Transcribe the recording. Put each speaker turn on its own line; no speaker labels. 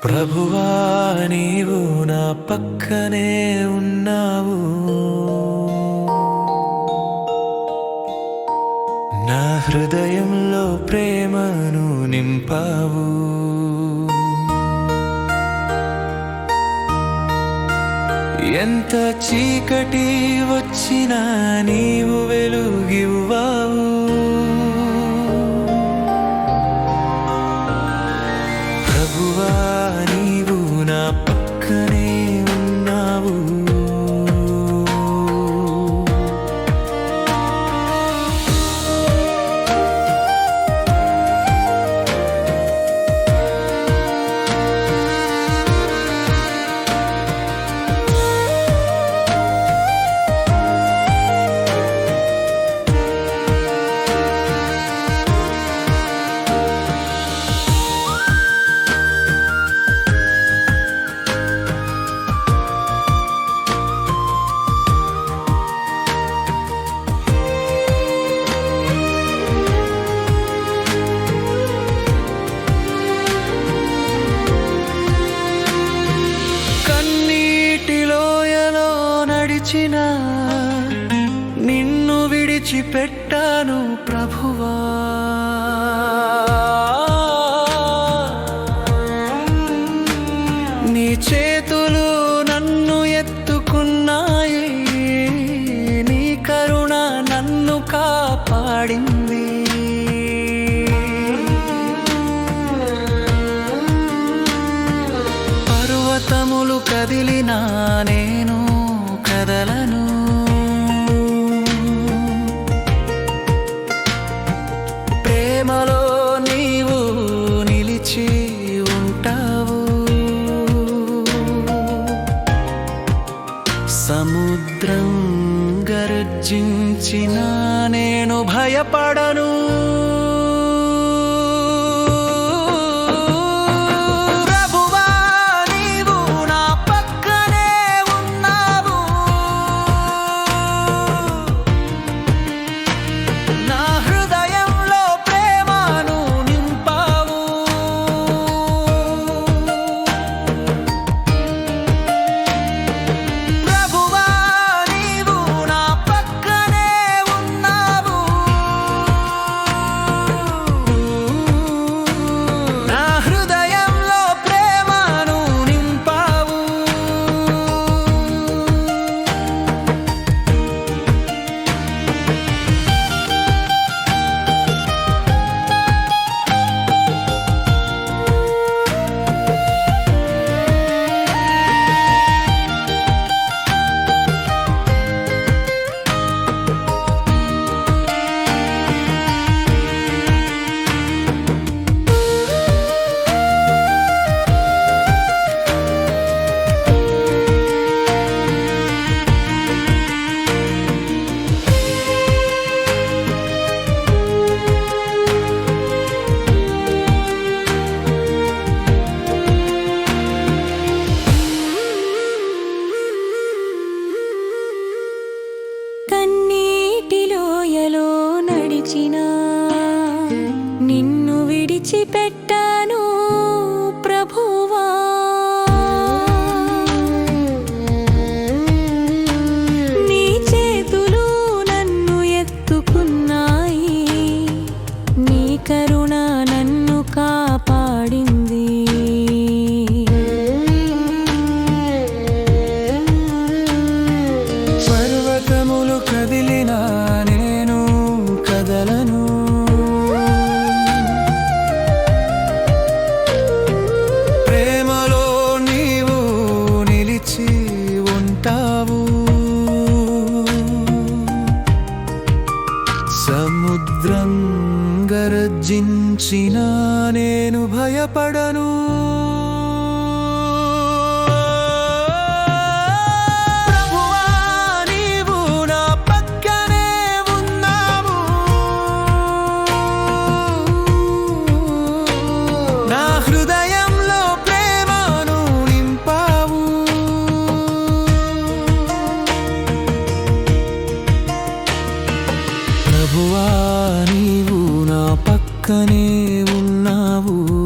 ప్రభువా నీవు నా పక్కనే ఉన్నావు, నా హృదయంలో ప్రేమను నింపావు. ఎంత చీకటి వచ్చినా నీవు వెలుగివ్వావు. ప్రభువా నీవు నా పక్కనే ఉన్నావు, నిన్ను విడిచిపెట్టాను ప్రభువా. నీ చేతులు నన్ను ఎత్తుకున్నాయి, నీ కరుణ నన్ను కాపాడింది. పర్వతములు కదిలినా నేను కదలను, ప్రేమలో నీవు నిలిచి ఉంటావు. సముద్రం గర్జించినా నేను భయపడను.
కన్నీటిలోయలో నడిచినా నిన్ను విడిచిపెట్టాను ప్రభువా. నీ చేతులు నన్ను ఎత్తుకున్నాయి, నీ కరుణ నన్ను కాపాడింది.
పర్వతములు కదిలినా నేను కదలను, ప్రేమలో నీవు నిలిచి ఉంటావు. సముద్రం గర్జించినా నేను భయపడను. ప్రభువా నీవు నా పక్కనే ఉన్నావు.